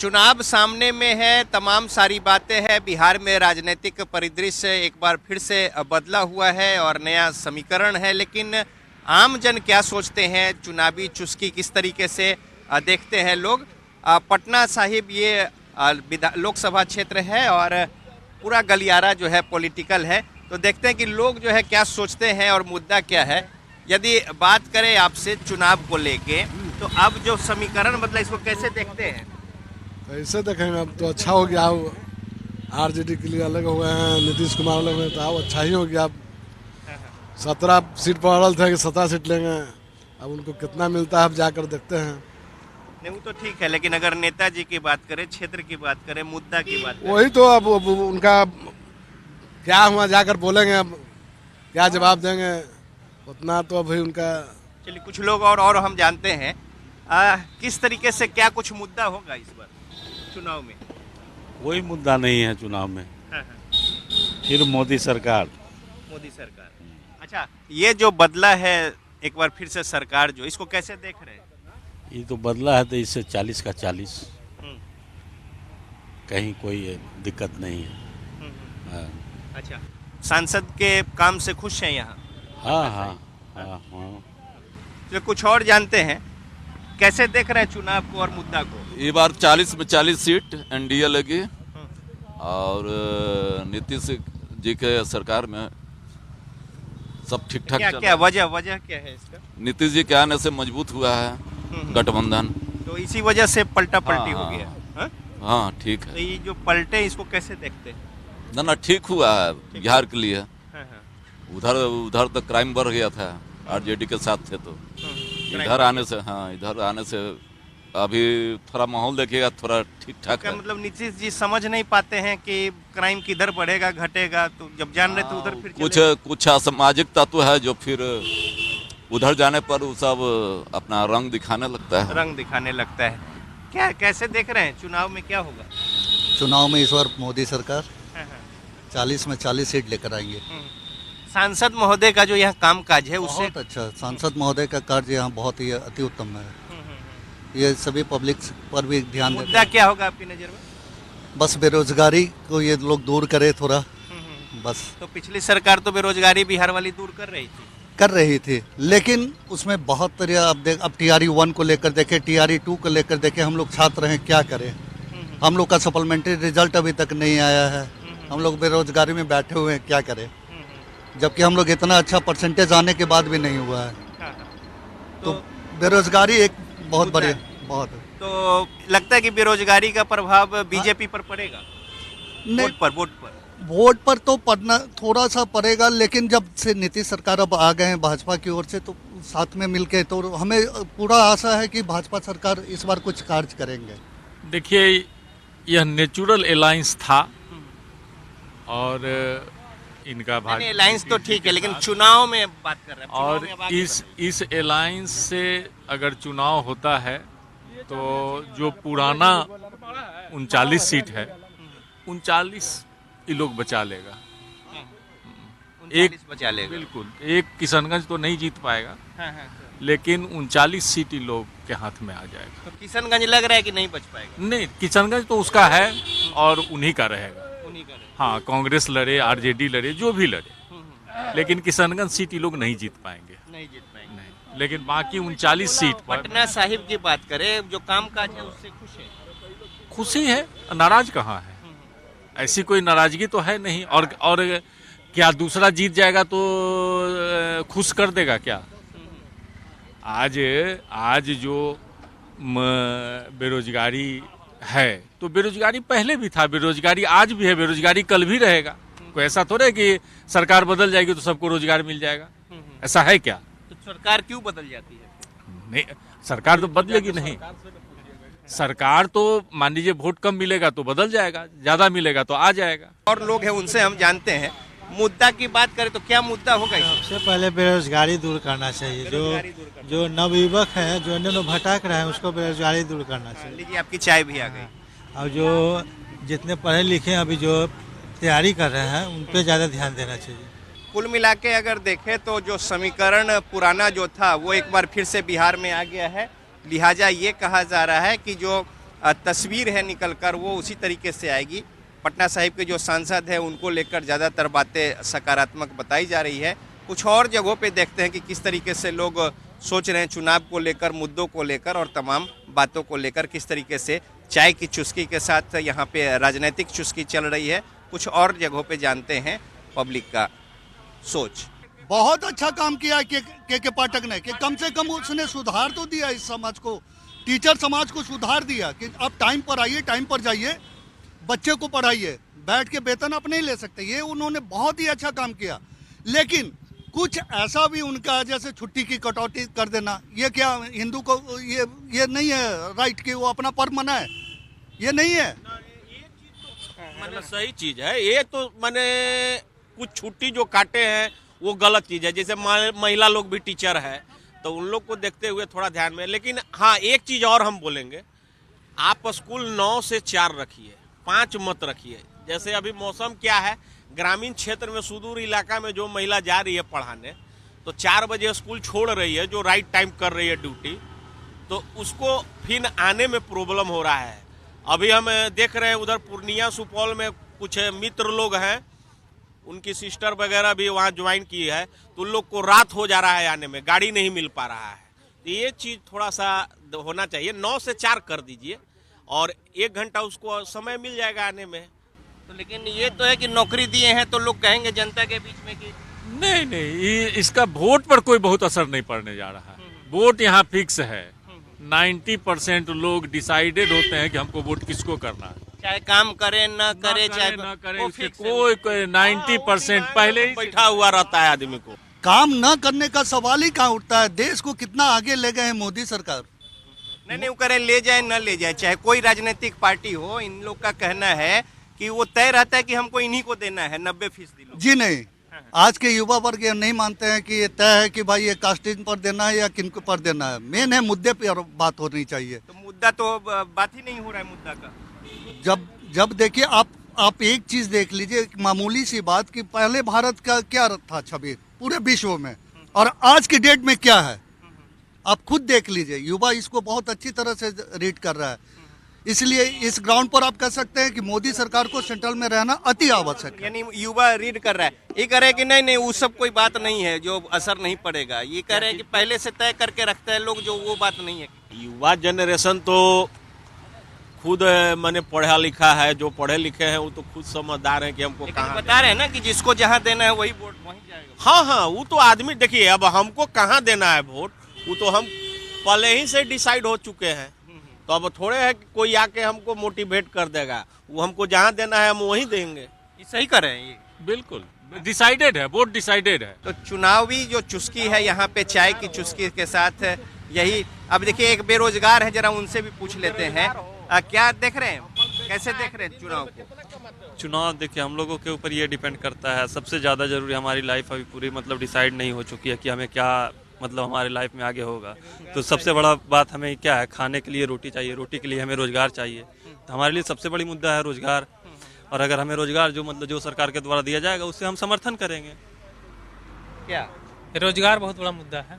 चुनाव सामने में है, तमाम सारी बातें हैं। बिहार में राजनीतिक परिदृश्य एक बार फिर से बदला हुआ है और नया समीकरण है, लेकिन आम जन क्या सोचते हैं, चुनावी चुस्की किस तरीके से देखते हैं लोग। पटना साहिब ये लोकसभा क्षेत्र है और पूरा गलियारा जो है पॉलिटिकल है, तो देखते हैं कि लोग जो है क्या सोचते हैं और मुद्दा क्या है। यदि बात करें आपसे चुनाव को लेके, तो अब जो समीकरण बदला इसको कैसे देखते हैं? कैसे देखेंगे, अब तो अच्छा हो गया। आरजेडी के लिए अलग हो गए हैं, नीतीश कुमार अलग हुए, तो अब अच्छा ही हो गया। अब 17 सीट पर अड़ल थे कि 17 सीट लेंगे, अब उनको कितना मिलता है अब जाकर देखते हैं। नहीं वो तो ठीक है, लेकिन अगर नेताजी की बात करें, क्षेत्र की बात करें, मुद्दा की बात करें, वही तो अब उनका क्या हुआ जाकर बोलेंगे, अब क्या जवाब देंगे, उतना तो अभी उनका। चलिए कुछ लोग और हम जानते हैं किस तरीके से क्या कुछ मुद्दा होगा इस बार चुनाव में। कोई मुद्दा नहीं है चुनाव में। हाँ। फिर मोदी सरकार। अच्छा, ये जो बदला है एक बार फिर से सरकार, जो इसको कैसे देख रहे हैं? ये तो बदला है तो इससे 40 का 40, कहीं कोई दिक्कत नहीं है। हाँ। अच्छा, सांसद के काम से खुश हैं यहाँ? हाँ। तो कुछ और जानते हैं, कैसे देख रहे हैं चुनाव को और मुद्दा को? ये बार 40 में 40 सीट एनडीए लगी और नीतीश जी के सरकार में सब ठीक ठाक चल क्या वजह क्या है इसका? नीतीश जी के आने से मजबूत हुआ है गठबंधन, तो इसी वजह से पलटी हाँ, हो गया। हाँ? हाँ ठीक तो है। ये जो पलटे इसको कैसे देखते हैं? ना ठीक हुआ है बिहार के लिए। हाँ। उधर तो क्राइम बढ़ गया था, आरजेडी के साथ थे, तो इधर आने से अभी थोड़ा माहौल देखिएगा, थोड़ा ठीक ठाक है। मतलब नीतीश जी समझ नहीं पाते हैं कि क्राइम किधर बढ़ेगा घटेगा, तो जब जान रहे तो उधर फिर कुछ असामाजिक तत्व है जो फिर उधर जाने पर वो सब अपना रंग दिखाने लगता है। क्या कैसे देख रहे हैं चुनाव में क्या होगा? चुनाव में इस बार मोदी सरकार 40 में 40 सीट लेकर आएंगे। सांसद महोदय का जो यहाँ काम काज है उससे बहुत अच्छा, सांसद महोदय का कार्य यहाँ बहुत ही अति उत्तम है। ये सभी पब्लिक पर भी ध्यान देते मुद्दा हैं। क्या होगा आपकी नजर में? बस बेरोजगारी को ये लोग दूर करे थोड़ा, बस। तो पिछली सरकार तो बेरोजगारी बिहार वाली दूर कर रही थी, लेकिन उसमें बहुत तरह अब TRE 1 को लेकर देखे, TRE 2 को लेकर देखे। हम लोग छात्र हैं, क्या करें, हम लोग का सप्लीमेंट्री रिजल्ट अभी तक नहीं आया है, हम लोग बेरोजगारी में बैठे हुए हैं, क्या करें, जबकि हम लोग इतना अच्छा परसेंटेज आने के बाद भी नहीं हुआ है। तो बेरोजगारी एक बहुत बड़ी बहुत। तो लगता है कि बेरोजगारी का प्रभाव बीजेपी पर पड़ेगा? वोट पर तो पड़ना थोड़ा सा पड़ेगा, लेकिन जब से नीतीश सरकार अब आ गए हैं भाजपा की ओर से, तो साथ में मिलके तो हमें पूरा आशा है कि भाजपा सरकार इस बार कुछ कार्य करेंगे। देखिए, यह नेचुरल अलायंस था और इनका भाग अलायंस तो ठीक है, लेकिन चुनाव में बात कर रहे हैं। और इस अलायंस से अगर चुनाव होता है तो जो पुराना 39 सीट है, 39 ये लोग बचा लेगा। बिल्कुल, एक किशनगंज तो नहीं जीत पाएगा। लेकिन 39 सीट लोग के हाथ में आ जाएगा। तो किशनगंज लग रहा है कि नहीं बच पाएगा? नहीं, किशनगंज तो उसका है और उन्हीं का रहेगा। हाँ, कांग्रेस लड़े, आरजेडी लड़े, जो भी लड़े, लेकिन किशनगंज सीट ये लोग नहीं जीत पाएंगे। नहीं। लेकिन बाकी 39 सीट पर पटना साहिब की बात करें, जो काम काज है उससे खुशी है, नाराज कहाँ है? ऐसी कोई नाराजगी तो है नहीं। और क्या दूसरा जीत जाएगा तो खुश कर देगा क्या? आज जो बेरोजगारी है, तो बेरोजगारी पहले भी था, बेरोजगारी आज भी है, बेरोजगारी कल भी रहेगा। कोई ऐसा थोड़ा है कि सरकार बदल जाएगी तो सबको रोजगार मिल जाएगा, ऐसा है क्या? तो सरकार क्यों बदल जाती है? नहीं, सरकार तो बदलेगी नहीं। सरकार तो मान लीजिए वोट कम मिलेगा तो बदल जाएगा, ज्यादा मिलेगा तो आ जाएगा। और लोग हैं उनसे हम जानते हैं। मुद्दा की बात करें तो क्या मुद्दा होगा? सबसे पहले बेरोजगारी दूर करना चाहिए। जो नवयुवक है, जो अन्य भटक रहे हैं, उसको बेरोजगारी दूर करना चाहिए। लीजिए, आपकी चाय भी आ गई। और जो जितने पढ़े लिखे अभी जो तैयारी कर रहे हैं, उन पे ज़्यादा ध्यान देना चाहिए। कुल मिला के अगर देखें तो जो समीकरण पुराना जो था वो एक बार फिर से बिहार में आ गया है। लिहाजा ये कहा जा रहा है कि जो तस्वीर है निकल कर वो उसी तरीके से आएगी। पटना साहिब के जो सांसद हैं उनको लेकर ज़्यादातर बातें सकारात्मक बताई जा रही है। कुछ और जगहों पे देखते हैं कि किस तरीके से लोग सोच रहे हैं चुनाव को लेकर, मुद्दों को लेकर और तमाम बातों को लेकर, किस तरीके से चाय की चुस्की के साथ यहाँ पे राजनीतिक चुस्की चल रही है। कुछ और जगहों पे जानते हैं पब्लिक का सोच। बहुत अच्छा काम किया है के पाठक ने, कि कम से कम उसने सुधार तो दिया इस समाज को, टीचर समाज को सुधार दिया कि आप टाइम पर आइए, टाइम पर जाइए, बच्चे को पढ़ाइए, बैठ के वेतन आप नहीं ले सकते। ये उन्होंने बहुत ही अच्छा काम किया। लेकिन कुछ ऐसा भी उनका, जैसे छुट्टी की कटौती कर देना, ये क्या हिंदू को ये नहीं है राइट कि वो अपना पर्व मनाए, ये नहीं है। मतलब सही चीज है ये तो, माने कुछ छुट्टी जो काटे हैं वो गलत चीज है। जैसे महिला लोग भी टीचर है तो उन लोग को देखते हुए थोड़ा ध्यान में। लेकिन हाँ, एक चीज और हम बोलेंगे, आप स्कूल 9 से 4 रखिए, 5 मत रखिए। जैसे अभी मौसम क्या है, ग्रामीण क्षेत्र में सुदूर इलाका में जो महिला जा रही है पढ़ाने, तो 4 बजे स्कूल छोड़ रही है, जो राइट टाइम कर रही है ड्यूटी, तो उसको फिर आने में प्रॉब्लम हो रहा है। अभी हम देख रहे हैं उधर पूर्णिया सुपौल में कुछ मित्र लोग हैं, उनकी सिस्टर वगैरह भी वहाँ ज्वाइन की है, तो उन लोग को रात हो जा रहा है आने में, गाड़ी नहीं मिल पा रहा है। तो ये चीज़ थोड़ा सा होना चाहिए। 9 से 4 कर दीजिए और 1 घंटा उसको समय मिल जाएगा आने में। तो लेकिन ये तो है कि नौकरी दिए हैं तो लोग कहेंगे जनता के बीच में कि नहीं, इसका वोट पर कोई बहुत असर नहीं पड़ने जा रहा है। वोट यहाँ फिक्स है। 90% लोग डिसाइडेड होते हैं कि हमको वोट किसको करना है, चाहे काम करे न करे, चाहे ना करे, वो उससे fix है। कोई 90% पहले ही बैठा हुआ रहता है आदमी को। काम न करने का सवाल ही कहाँ उठता है। देश को कितना आगे ले गए हैं मोदी सरकार। नहीं वो करे, ले जाए न ले जाए, चाहे कोई राजनीतिक पार्टी हो, इन लोग का कहना है कि वो तय रहता है कि हमको इन्हीं को देना है 90% लोग। जी नहीं, आज के युवा वर्ग ये नहीं मानते हैं कि ये तय है कि भाई ये कास्टिंग पर देना है या किन पर देना है। मेन है मुद्दे पर बात होनी चाहिए। तो मुद्दा तो बात ही नहीं हो रहा है मुद्दा का। जब देखिए आप एक चीज देख लीजिए, एक मामूली सी बात, कि पहले भारत का क्या था छवि पूरे विश्व में और आज की डेट में क्या है, आप खुद देख लीजिए। युवा इसको बहुत अच्छी तरह से रीड कर रहा है। इसलिए इस ग्राउंड पर आप कह सकते हैं कि मोदी सरकार को सेंट्रल में रहना अति आवश्यक है। यानी युवा रीड कर रहा है, ये कह रहे हैं कि नहीं वो सब कोई बात नहीं है जो असर नहीं पड़ेगा। ये कह रहे हैं कि पहले से तय करके रखते हैं लोग, जो वो बात नहीं है। युवा जनरेशन तो खुद मैंने पढ़ा लिखा है, जो पढ़े लिखे हैं वो तो खुद समझदार हैं कि हमको कहाँ बता रहे हैं ना कि जिसको जहाँ देना है वही वोट वहीं जाएगा। हाँ, वो तो आदमी देखिए, अब हमको कहाँ देना है वोट, वो तो हम पहले ही से डिसाइड हो चुके हैं। तो अब थोड़े है कि कोई आके हमको मोटिवेट कर देगा, वो हमको जहाँ देना है हम वहीं देंगे। ये सही कर रहे हैं ये। बिल्कुल डिसाइडेड है, वोट डिसाइडेड है। तो चुनावी जो चुस्की है यहाँ पे चाय की चुस्की के साथ यही। अब देखिए एक बेरोजगार है, जरा उनसे भी पूछ लेते हैं। क्या देख रहे हैं, कैसे देख रहे हैं चुनाव को? चुनाव देखिए, हम लोगों के ऊपर ये डिपेंड करता है। सबसे ज़्यादा जरूरी हमारी लाइफ अभी पूरी मतलब डिसाइड नहीं हो चुकी है कि हमें क्या मतलब हमारे लाइफ में आगे होगा। तो सबसे बड़ा बात हमें क्या है, खाने के लिए रोटी चाहिए, रोटी के लिए हमें रोजगार चाहिए। तो हमारे लिए सबसे बड़ी मुद्दा है रोजगार। और अगर हमें रोजगार जो सरकार के द्वारा दिया जाएगा उससे हम समर्थन करेंगे। क्या रोजगार बहुत बड़ा मुद्दा है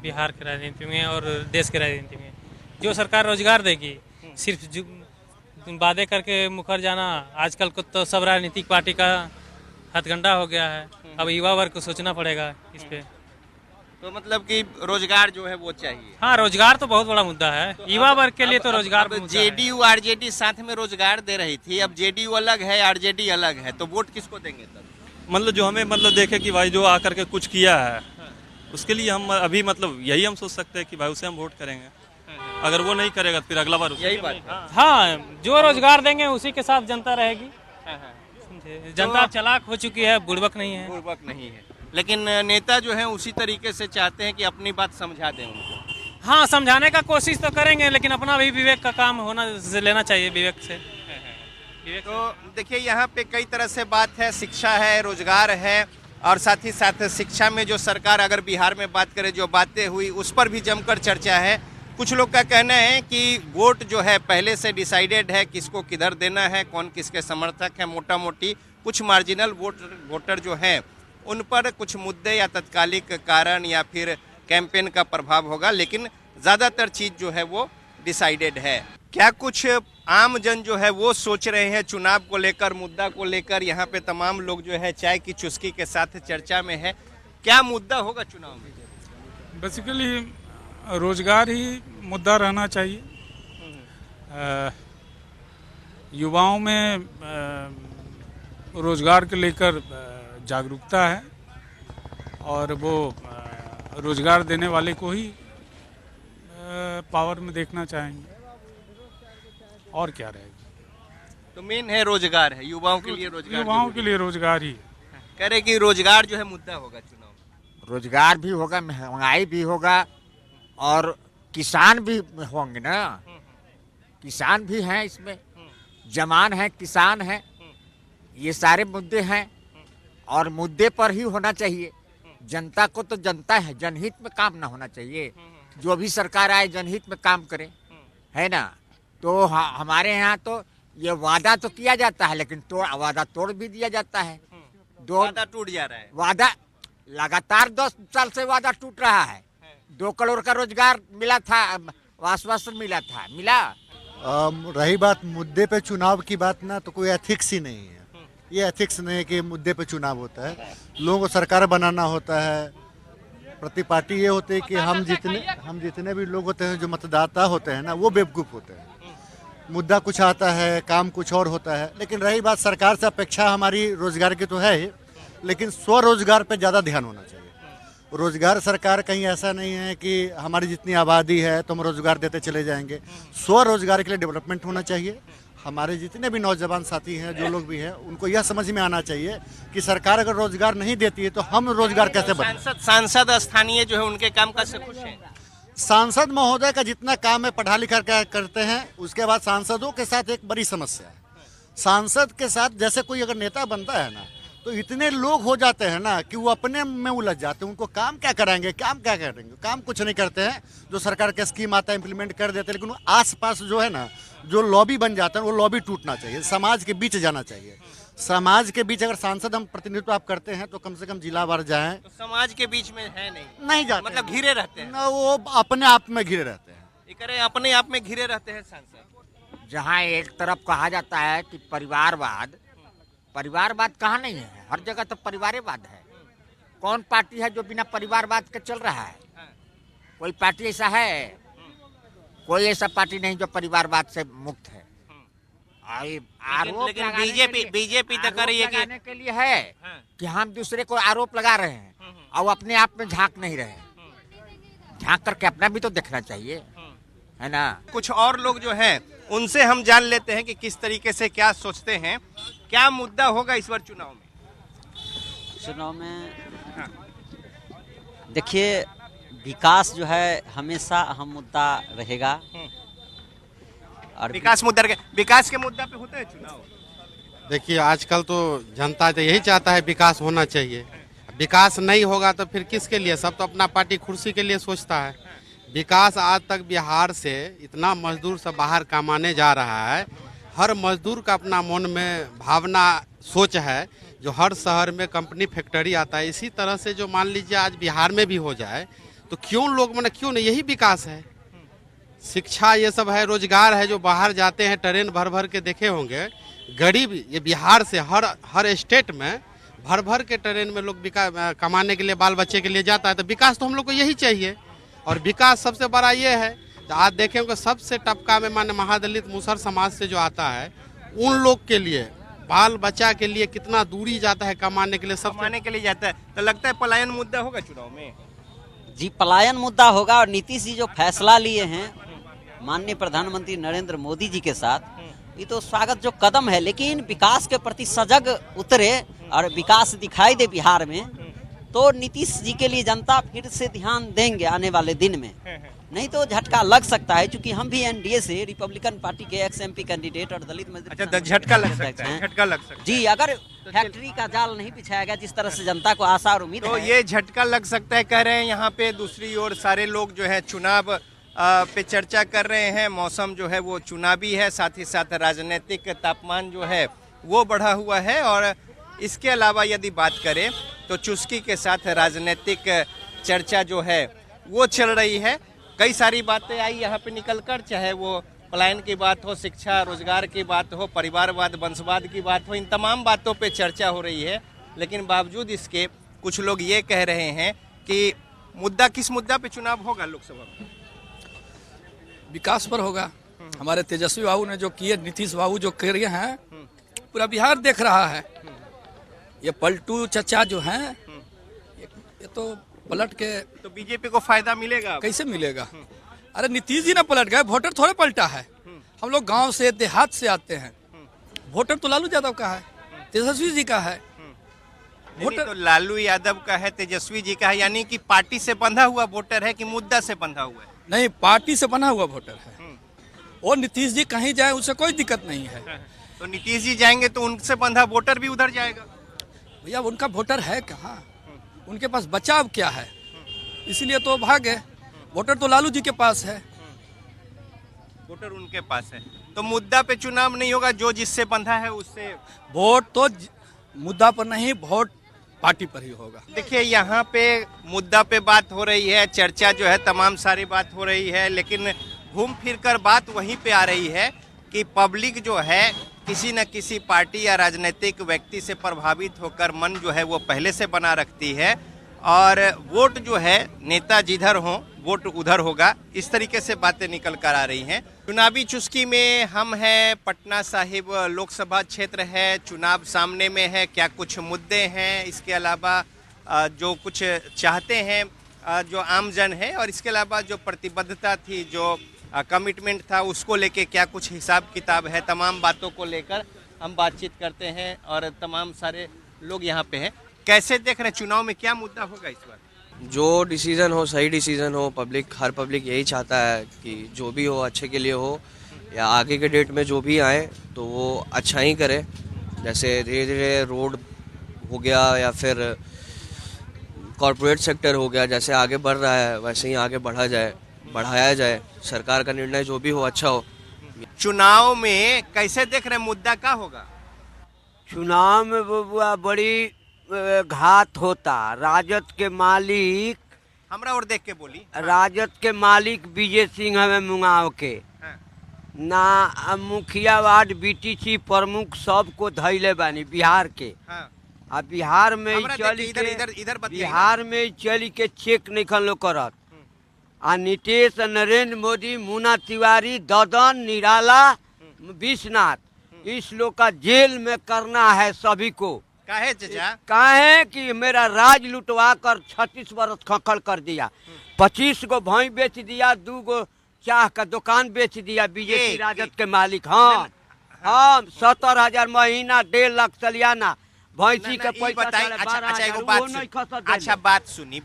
बिहार के राजनीति में और देश के राजनीति में। जो सरकार रोजगार देगी, सिर्फ वादे करके मुकर जाना, आजकल को तो सब राजनीतिक पार्टी का हथकंडा हो गया है। अब युवा वर्ग को सोचना पड़ेगा इस पे। तो मतलब कि रोजगार जो है वो चाहिए। हाँ, रोजगार तो बहुत बड़ा मुद्दा है। युवा वर्ग के लिए तो रोजगार मुद्दा है। जेडीयू आरजेडी साथ में रोजगार दे रही थी, अब जेडीयू अलग है, आरजेडी अलग है, तो वोट किसको देंगे तब? मतलब जो हमें मतलब देखे कि भाई जो आकर के कुछ किया है, उसके लिए हम अभी मतलब यही हम सोच सकते हैं कि भाई उसे हम वोट करेंगे। अगर वो नहीं करेगा तो फिर अगला बार यही बात। हाँ, जो रोजगार देंगे उसी के साथ जनता रहेगी। जनता चालाक हो चुकी है, बुड़बक नहीं है। बुड़बक नहीं है, लेकिन नेता जो है उसी तरीके से चाहते हैं कि अपनी बात समझा दें उनको। हाँ, समझाने का कोशिश तो करेंगे, लेकिन अपना भी विवेक का काम लेना चाहिए विवेक से। तो देखिए यहाँ पे कई तरह से बात है, शिक्षा है, रोजगार है, और साथ ही साथ शिक्षा में जो सरकार अगर बिहार में बात करें, जो बातें हुई उस पर भी जमकर चर्चा है। कुछ लोग का कहना है कि वोट जो है पहले से डिसाइडेड है, किसको किधर देना है, कौन किसके समर्थक है। मोटा मोटी कुछ मार्जिनल वोटर जो हैं उन पर कुछ मुद्दे या तत्कालिक कारण या फिर कैंपेन का प्रभाव होगा, लेकिन ज़्यादातर चीज़ जो है वो डिसाइडेड है। क्या कुछ आम जन जो है वो सोच रहे हैं चुनाव को लेकर, मुद्दा को लेकर? यहाँ पे तमाम लोग जो है चाय की चुस्की के साथ चर्चा में है। क्या मुद्दा होगा चुनाव में? बेसिकली रोजगार ही मुद्दा रहना चाहिए। युवाओं में रोजगार के लेकर जागरूकता है और वो रोजगार देने वाले को ही पावर में देखना चाहेंगे, और क्या रहेगा। तो मेन है रोजगार है, युवाओं के लिए रोजगार, युवाओं के लिए रोजगार ही कह रहे कि रोजगार जो है मुद्दा होगा चुनाव में। रोजगार भी होगा, महंगाई भी होगा और किसान भी होंगे ना। किसान भी हैं इसमें, जवान हैं, किसान हैं, ये सारे मुद्दे हैं और मुद्दे पर ही होना चाहिए। जनता को तो जनता है, जनहित में काम ना होना चाहिए। जो भी सरकार आए जनहित में काम करे, है ना। तो हमारे यहाँ तो ये वादा तो किया जाता है, लेकिन वादा तोड़ भी दिया जाता है। वादा टूट जा रहा है, वादा लगातार 10 साल से वादा टूट रहा है। 2 करोड़ का रोजगार मिला था, आश्वासन मिला था, मिला। रही बात मुद्दे पे चुनाव की बात ना, तो कोई एथिक्स ही नहीं है। ये एथिक्स नहीं है कि मुद्दे पे चुनाव होता है। लोगों को सरकार बनाना होता है। प्रति पार्टी ये होती है कि हम जितने भी लोग होते हैं, जो मतदाता होते हैं ना, वो बेवकूफ़ होते हैं। मुद्दा कुछ आता है, काम कुछ और होता है। लेकिन रही बात सरकार से अपेक्षा हमारी रोजगार की तो है ही, लेकिन स्वरोजगार पे ज़्यादा ध्यान होना चाहिए। रोजगार सरकार कहीं ऐसा नहीं है कि हमारी जितनी आबादी है तो हम रोजगार देते चले जाएंगे। स्वरोजगार के लिए डेवलपमेंट होना चाहिए। हमारे जितने भी नौजवान साथी हैं, जो लोग भी हैं, उनको यह समझ में आना चाहिए कि सरकार अगर रोजगार नहीं देती है तो हम रोजगार कैसे बने। सांसद स्थानीय जो है उनके काम काज से खुश हैं? सांसद महोदय का जितना काम है पढ़ा लिखा करते हैं। उसके बाद सांसदों के साथ एक बड़ी समस्या है। सांसद के साथ जैसे कोई अगर नेता बनता है ना, तो इतने लोग हो जाते हैं ना कि वो अपने में उलझ जाते हैं। उनको काम क्या कराएंगे, काम क्या करेंगे, काम कुछ नहीं करते हैं। जो सरकार का स्कीम आता है इम्प्लीमेंट कर देते हैं, लेकिन आसपास जो है ना, जो लॉबी बन जाता है, वो लॉबी टूटना चाहिए। समाज के बीच जाना चाहिए। समाज के बीच अगर सांसद हम प्रतिनिधित्व आप करते हैं तो कम से कम जिला भर जाएं। तो समाज के बीच में है नहीं जाते, मतलब घिरे रहते हैं ना, वो अपने आप में घिरे रहते हैं। ये कह रहे हैं अपने आप में घिरे रहते हैं सांसद। जहाँ एक तरफ कहा जाता है कि परिवारवाद कहाँ नहीं है, हर जगह तो परिवारवाद है। कौन पार्टी है जो बिना परिवारवाद के चल रहा है? कोई पार्टी ऐसा है? कोई ऐसा पार्टी नहीं जो परिवारवाद से मुक्त है। लेकिन बीजेपी तो कर रही है कि के लिए है कि हम दूसरे को आरोप लगा रहे हैं और अपने आप में झांक नहीं रहे। झांक करके अपना भी तो देखना चाहिए, है ना। कुछ और लोग जो हैं उनसे हम जान लेते हैं कि किस तरीके से क्या सोचते हैं, क्या मुद्दा होगा इस बार चुनाव में। देखिए, विकास जो है हमेशा अहम मुद्दा रहेगा और विकास के मुद्दा पे होता है चुनाव। देखिए, आजकल तो जनता तो यही चाहता है विकास होना चाहिए। विकास नहीं होगा तो फिर किसके लिए? सब तो अपना पार्टी कुर्सी के लिए सोचता है। विकास आज तक बिहार से इतना मजदूर सब बाहर कमाने जा रहा है। हर मजदूर का अपना मन में भावना सोच है, जो हर शहर में कंपनी फैक्ट्री आता है। इसी तरह से जो मान लीजिए आज बिहार में भी हो जाए तो क्यों लोग क्यों नहीं, यही विकास है। शिक्षा ये सब है, रोजगार है। जो बाहर जाते हैं ट्रेन भर भर के देखे होंगे, गरीब ये बिहार से हर स्टेट में भर भर के ट्रेन में लोग कमाने के लिए, बाल बच्चे के लिए जाता है। तो विकास तो हम लोग को यही चाहिए। और विकास सबसे बड़ा ये है, तो आज देखेंगे सबसे टपका में माने महादलित मुसहर समाज से जो आता है, उन लोग के लिए, बाल बच्चा के लिए कितना दूरी जाता है कमाने के लिए, सब कमाने के लिए जाता है। तो लगता है पलायन मुद्दा होगा चुनाव में। जी, पलायन मुद्दा होगा। और नीतीश जी जो फैसला लिए हैं माननीय प्रधानमंत्री नरेंद्र मोदी जी के साथ, ये तो स्वागत जो कदम है। लेकिन विकास के प्रति सजग उतरे और विकास दिखाई दे बिहार में, तो नीतीश जी के लिए जनता फिर से ध्यान देंगे आने वाले दिन में। नहीं तो झटका लग सकता है, क्योंकि हम भी एनडीए से रिपब्लिकन पार्टी के एक्स एमपी कैंडिडेट और दलित अच्छा, झटका लग सकता है, झटका लग सकता है। जी, अगर फैक्ट्री का जाल नहीं बिछाया गया जिस तरह से जनता को आशा और उम्मीद तो है, ये झटका लग सकता है, कह रहे हैं यहाँ पे। दूसरी ओर सारे लोग जो है चुनाव पे चर्चा कर रहे हैं। मौसम जो है वो चुनावी है, साथ ही साथ राजनीतिक तापमान जो है वो बढ़ा हुआ है। और इसके अलावा यदि बात करें तो चुस्की के साथ राजनीतिक चर्चा जो है वो चल रही है। कई सारी बातें आई यहाँ पे निकलकर, चाहे वो पलायन की बात हो, शिक्षा रोजगार की बात हो, परिवारवाद वंशवाद की बात हो, इन तमाम बातों पे चर्चा हो रही है। लेकिन बावजूद इसके कुछ लोग ये कह रहे हैं कि मुद्दा किस मुद्दा पे चुनाव होगा लोकसभा में? विकास पर होगा। हमारे तेजस्वी बाबू ने जो किए, नीतीश बाबू जो कर रहे हैं, पूरा बिहार देख रहा है। ये पलटू चचा जो हैं, ये तो पलट के, तो बीजेपी को फायदा मिलेगा? कैसे मिलेगा? अरे नीतीश जी ने पलट गए, वोटर थोड़े पलटा है। हम लोग गांव से देहात से आते हैं, वोटर तो लालू यादव का है, तेजस्वी जी का है। वोटर तो लालू यादव का है, तेजस्वी जी का है, यानी कि पार्टी से बंधा हुआ वोटर है कि मुद्दा से बंधा हुआ है? नहीं, पार्टी से बना हुआ वोटर है। और नीतीश जी कहीं जाए उससे कोई दिक्कत नहीं है। तो नीतीश जी जाएंगे तो उनसे बंधा वोटर भी उधर जाएगा? भैया उनका वोटर है कहाँ, उनके पास बचाव क्या है, इसीलिए तो भागे। वोटर तो लालू जी के पास है, वोटर उनके पास है। तो मुद्दा पे चुनाव नहीं होगा, जो जिससे बंधा है उससे वोट तो मुद्दा पर नहीं, वोट पार्टी पर ही होगा। देखिए यहाँ पे मुद्दा पे बात हो रही है, चर्चा जो है तमाम सारी बात हो रही है, लेकिन घूम फिर कर बात वहीं पे आ रही है कि पब्लिक जो है किसी न किसी पार्टी या राजनीतिक व्यक्ति से प्रभावित होकर मन जो है वो पहले से बना रखती है, और वोट जो है नेता जिधर हो वोट उधर होगा, इस तरीके से बातें निकल कर आ रही हैं। चुनावी चुस्की में हम हैं, पटना साहिब लोकसभा क्षेत्र है, चुनाव सामने में है, क्या कुछ मुद्दे हैं, इसके अलावा जो कुछ चाहते हैं जो आमजन है, और इसके अलावा जो प्रतिबद्धता थी, जो कमिटमेंट था, उसको लेके क्या कुछ हिसाब किताब है, तमाम बातों को लेकर हम बातचीत करते हैं। और तमाम सारे लोग यहाँ पे हैं। कैसे देख रहे हैं चुनाव में क्या मुद्दा होगा इस बार? जो डिसीजन हो, सही डिसीजन हो, हर पब्लिक यही चाहता है कि जो भी हो अच्छे के लिए हो, या आगे के डेट में जो भी आए तो वो अच्छा ही करे। जैसे धीरे धीरे रोड हो गया या फिर कॉरपोरेट सेक्टर हो गया, जैसे आगे बढ़ रहा है वैसे ही आगे बढ़ाया जाए। सरकार का निर्णय जो भी हो अच्छा हो। चुनाव में कैसे देख रहे हैं, मुद्दा क्या होगा? चुनाव में बबुआ बड़ी घात होता। राजद के मालिक, हमरा और देख के बोली, राजद के मालिक विजय सिंह हमें मुंगाव के ना मुखिया वार्ड बीटीसी प्रमुख सबको धैले बानी बिहार के। आ बिहार में बिहार में चली के चेक नहीं खन लो करत। आ नीतीश, नरेंद्र मोदी, मुन्ना तिवारी, ददन, निराला, विश्वनाथ, इस लोग का जेल में करना है सभी को। काहे चाचा? काहे कि मेरा राज लुटवा कर 36 वर्ष खखल कर दिया, 25 गो भैंस बेच दिया, 2 गो चाह का दुकान बेच दिया बीजेपी राजद के मालिक। हाँ, 70,000 महीना, 1.5 लाख सलियाना भैंसी के पैसा। अच्छा बात सुनी,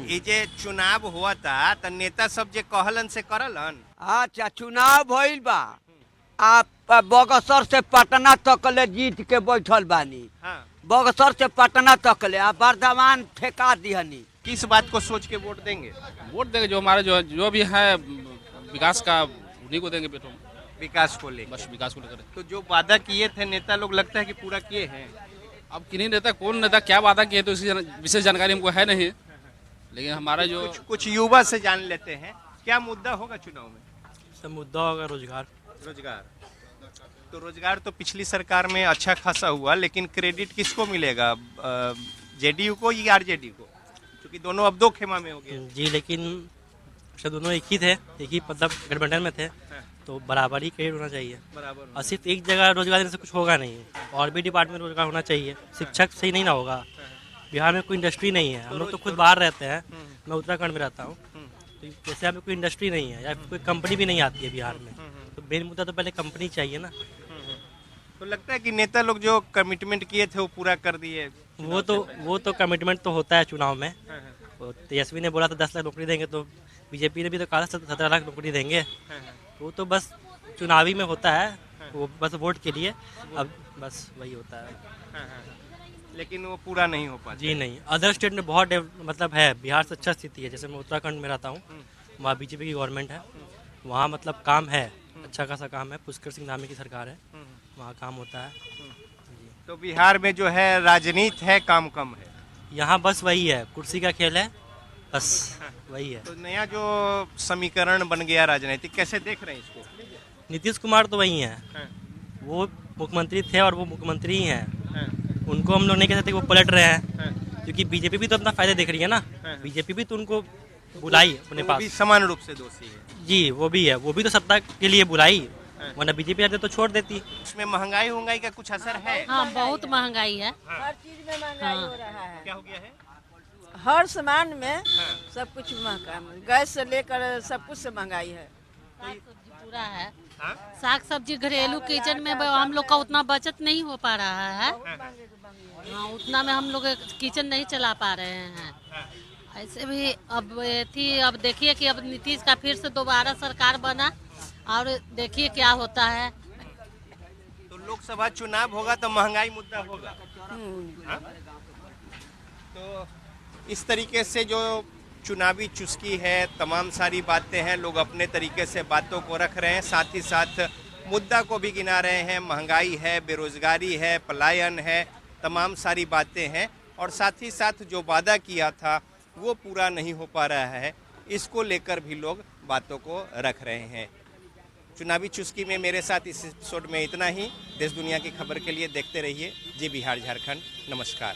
ये जे चुनाव हुआ था तो नेता सब जे कहलन से करलन। अच्छा, चुनाव भइल बा, आप बगसर से पटना तक ले जीत के बैठल बानी। बगसर से पटना तक ले आप बर्धमान ठेका दिहनी। किस बात को सोच के वोट देंगे? वोट देंगे जो हमारे जो भी है विकास का, उन्हीं को देंगे बेटो। विकास को लेकर, बस विकास को लेकर। तो जो वादा किए थे नेता लोग, लगता है कि पूरा किए हैं? अब किन्हीं नेता, कौन नेता क्या वादा किए तो इसकी विशेष जानकारी हमको है नहीं, लेकिन हमारा जो कुछ युवा से जान लेते हैं क्या मुद्दा होगा चुनाव में? सब मुद्दा होगा रोजगार। तो रोजगार तो पिछली सरकार में अच्छा खासा हुआ, लेकिन क्रेडिट किसको मिलेगा, जेडीयू को या आरजेडी को? क्योंकि दोनों अब 2 खेमा में हो गए। जी, लेकिन दोनों एक ही थे, एक ही मतलब गठबंधन में थे, तो बराबर ही क्रेडिट होना चाहिए। बराबर। और सिर्फ एक जगह रोजगार देने से कुछ होगा नहीं, और भी डिपार्टमेंट में रोजगार होना चाहिए। शिक्षक सही नहीं ना होगा, बिहार में कोई इंडस्ट्री नहीं है। हम लोग तो खुद बाहर रहते हैं, मैं उत्तराखंड में रहता हूँ, तो जैसे यहाँ पे कोई इंडस्ट्री नहीं है या कोई कंपनी भी नहीं आती है बिहार में, तो मेन मुद्दा तो पहले कंपनी चाहिए ना। तो लगता है कि नेता लोग जो कमिटमेंट किए थे वो पूरा कर दिए। वो तो कमिटमेंट तो होता है चुनाव में। तेजस्वी ने बोला था 10 लाख नौकरी देंगे, तो बीजेपी ने भी तो कहा 17 लाख नौकरी देंगे। वो तो बस चुनावी में होता है, वो बस वोट के लिए, अब बस वही होता है। लेकिन वो पूरा नहीं हो पाता। जी नहीं, अदर स्टेट में बहुत मतलब है, बिहार से अच्छा स्थिति है। जैसे मैं उत्तराखंड में रहता हूँ, वहाँ बीजेपी की गवर्नमेंट है, वहाँ मतलब काम है, अच्छा खासा काम है। पुष्कर सिंह धामी की सरकार है, वहाँ काम होता है। तो बिहार में जो है राजनीति है, काम कम है। यहाँ बस वही है, कुर्सी का खेल है, बस वही है। तो नया जो समीकरण बन गया राजनीतिक, कैसे देख रहे हैं इसको? नीतीश कुमार तो वही हैं, वो मुख्यमंत्री थे और वो मुख्यमंत्री ही हैं। उनको हम लोग नहीं कह सकते वो पलट रहे हैं, क्योंकि बीजेपी भी तो अपना फायदा देख रही है ना। बीजेपी भी तो उनको बुलाई अपने पास, समान रूप से दोषी है जी वो भी है, वो भी तो सत्ता के लिए बुलाई, वरना बीजेपी आते तो छोड़ देती। उसमें महंगाई का कुछ असर है? हाँ, बहुत महंगाई है। हर चीज में महंगाई हो रहा है। क्या हो गया है? हर सामान में सब कुछ महंगा, गैस से लेकर सब कुछ से महंगाई है। पूरा है, साग सब्जी घरेलू किचन में हम लोग का उतना बचत नहीं हो पा रहा है। हाँ, उतना में हम लोग किचन नहीं चला पा रहे हैं। ऐसे भी अब देखिए कि अब नीतीश का फिर से दोबारा सरकार बना और देखिए क्या होता है। तो लोकसभा चुनाव होगा तो महंगाई मुद्दा होगा। तो इस तरीके से जो चुनावी चुस्की है, तमाम सारी बातें हैं, लोग अपने तरीके से बातों को रख रहे हैं, साथ ही साथ मुद्दा को भी गिना रहे हैं। महंगाई है, बेरोजगारी है, पलायन है, तमाम सारी बातें हैं, और साथ ही साथ जो वादा किया था वो पूरा नहीं हो पा रहा है, इसको लेकर भी लोग बातों को रख रहे हैं। चुनावी चुस्की में मेरे साथ इस एपिसोड में इतना ही। देश दुनिया की खबर के लिए देखते रहिए जी बिहार झारखंड। नमस्कार।